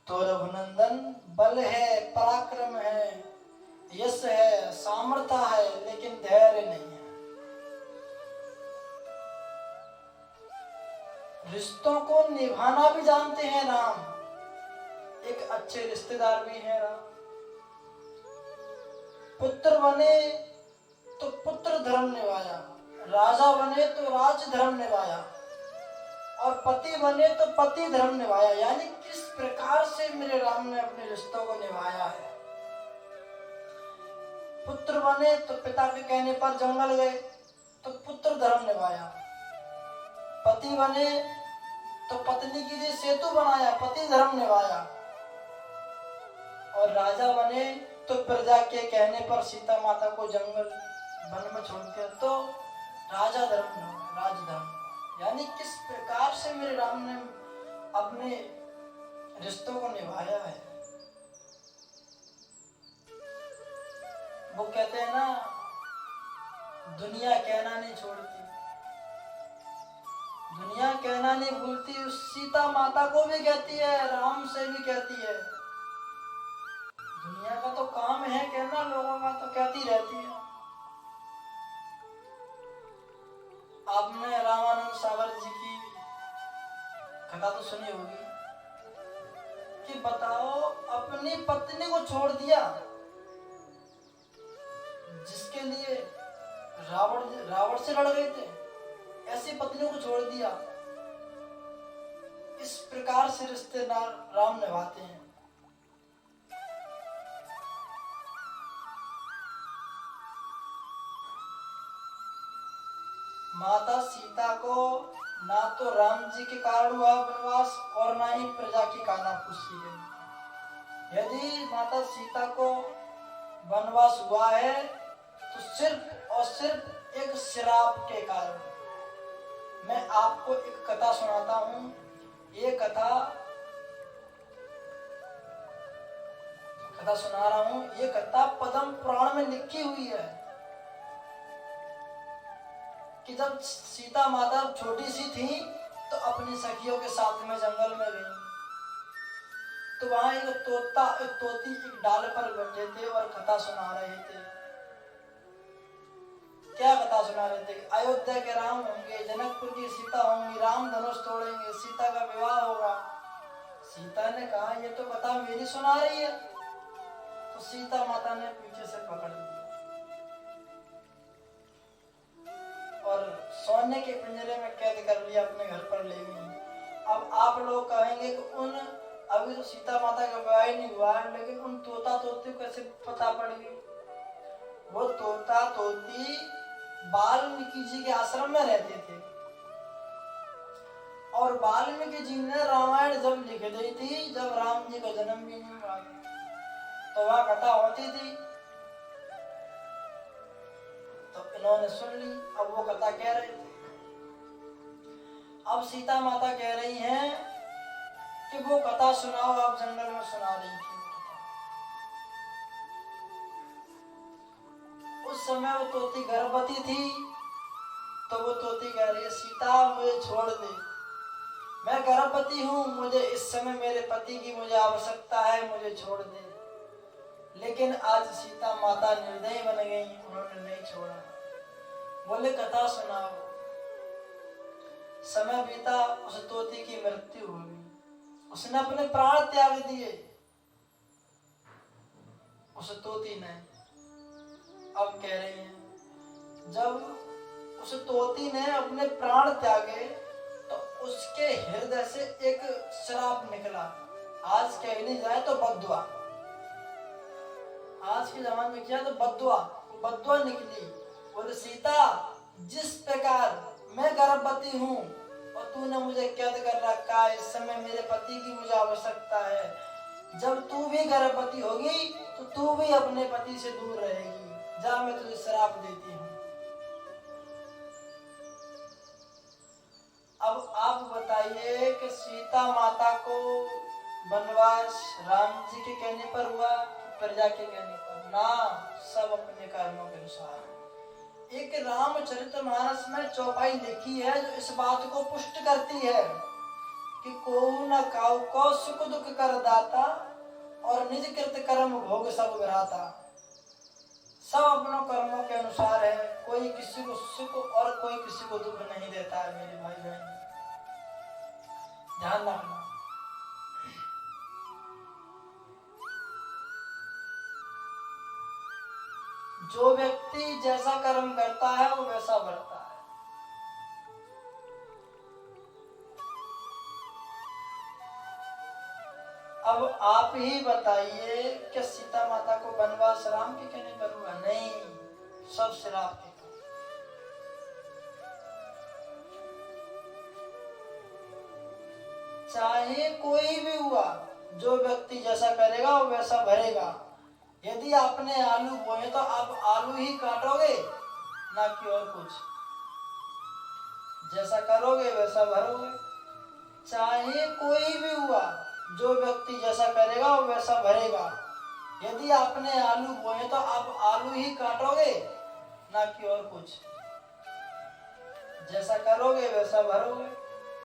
तो रघुनंदन बल है, पराक्रम है, यश है, सामर्थ्य है, लेकिन धैर्य नहीं है। रिश्तों को निभाना भी जानते हैं राम, एक अच्छे रिश्तेदार भी हैं राम। पुत्र बने तो पुत्र धर्म निभाया, राजा बने तो राज धर्म निभाया, और पति बने तो पति धर्म निभाया। यानी किस प्रकार से मेरे राम ने अपने रिश्तों को निभाया है। पुत्र बने तो पिता के कहने पर जंगल गए तो पुत्र धर्म निभाया, पति बने तो पत्नी के लिए सेतु बनाया, पति धर्म निभाया, और राजा बने तो प्रजा के कहने पर सीता माता को जंगल वन में छोड़ दिया, तो राजा धर्म राजधर्म। यानी किस प्रकार से मेरे राम ने अपने रिश्तों को निभाया है। वो कहते हैं ना, दुनिया कहना नहीं छोड़ती, दुनिया कहना नहीं भूलती। उस सीता माता को भी कहती है, राम से भी कहती है। दुनिया का तो काम है कहना, लोगों का तो कहती रहती है। आपने रामानंद सागर जी की कथा तो सुनी होगी कि बताओ, अपनी पत्नी को छोड़ दिया, जिसके लिए रावण से लड़ गए थे, ऐसी पत्नी को छोड़ दिया। इस प्रकार से रिश्ते राम निभाते हैं। माता सीता को ना तो राम जी के कारण हुआ वनवास, और ना ही प्रजा की कानाफूसी गई। यदि माता सीता को वनवास हुआ है तो सिर्फ और सिर्फ एक श्राप के कारण। मैं आपको एक कथा सुनाता हूँ। ये कथा सुना रहा हूँ। ये कथा पद्म पुराण में लिखी हुई है कि जब सीता माता छोटी सी थी तो अपनी सखियों के साथ में जंगल में गई, तो वहां एक तोती एक डाल पर बैठे थे और कथा सुना रहे थे। क्या कथा सुना रहे थे? अयोध्या के राम होंगे, जनकपुर की सीता होंगी, राम धनुष तोड़ेंगे, सीता का विवाह होगा। सीता ने कहा, ये तो कथा मेरी सुना रही है। तो सीता माता ने पीछे से पकड़ लिया और सोने के पिंजरे में कैद कर लिया, अपने घर पर ले गई। अब आप लोग कहेंगे कि अभी तो सीता माता का विवाह ही नहीं हुआ, लेकिन उन तोता तोती को कैसे पता पड़ गई? वो तोता तोती वाल्मीकि जी के आश्रम में रहते थे, और वाल्मीकि जी ने रामायण जब लिख दी थी, जब राम जी का जन्म भी नहीं हुआ, तो वह कथा होती थी, तो इन्होंने सुन ली। अब वो कथा कह रहे थे। अब सीता माता कह रही हैं कि वो कथा सुनाओ, आप जंगल में सुना रही थी। उस समय वो तोती गर्भवती थी, तो वो तोती कह रही है, सीता मुझे छोड़ दे, मैं गर्भवती हूँ, मुझे इस समय मेरे पति की मुझे आवश्यकता है, मुझे छोड़ दे। लेकिन आज सीता माता निर्दयी बन गई, उन्होंने नहीं छोड़ा। बोले कथा सुनाओ। समय बीता, उस तोती की मृत्यु हो गई, उसने अपने प्राण त्याग दिए उस तोती ने। अब कह रही हैं, जब उस तोती ने अपने प्राण त्यागे तो उसके हृदय से एक श्राप निकला। आज कह नहीं जाए तो बद्दुआ, आज के जमाने में किया तो बद्दुआ निकली। बोले सीता, जिस प्रकार मैं गर्भवती हूँ और तूने मुझे कैद कर रखा है, इस समय मेरे पति की मुझे आवश्यकता है। जब तू भी गर्भवती होगी तो तू भी अपने पति से दूर रहेगी। जा, मैं तुझे श्राप देती हूँ। अब आप बताइए कि सीता माता को वनवास राम जी के कहने पर हुआ, प्रजा के कहने पर? ना, सब अपने कर्मों के अनुसार। एक रामचरितमानस में चौपाई लिखी है जो इस बात को पुष्ट करती है कि को न काऊ को सुख दुख कर दाता और निज कृत कर्म भोग सब विधाता। सब अपनों कर्मों के अनुसार है, कोई किसी को सुख और कोई किसी को दुख नहीं देता है मेरे भाई बहन, ध्यान रखना। जो व्यक्ति जैसा कर्म करता है वो वैसा बढ़ता है। अब आप ही बताइए कि सीता माता को वनवास राम के कहने पर हुआ? नहीं, सब श्राप के। चाहे कोई भी हुआ, जो व्यक्ति जैसा करेगा वो वैसा भरेगा। यदि आपने आलू बोए तो आप आलू ही काटोगे, ना कि और कुछ। जैसा करोगे वैसा भरोगे। चाहे कोई भी हुआ, जो व्यक्ति जैसा करेगा वो वैसा भरेगा। यदि आपने आलू बोए तो आप आलू ही काटोगे, ना कि और कुछ। जैसा करोगे वैसा भरोगे।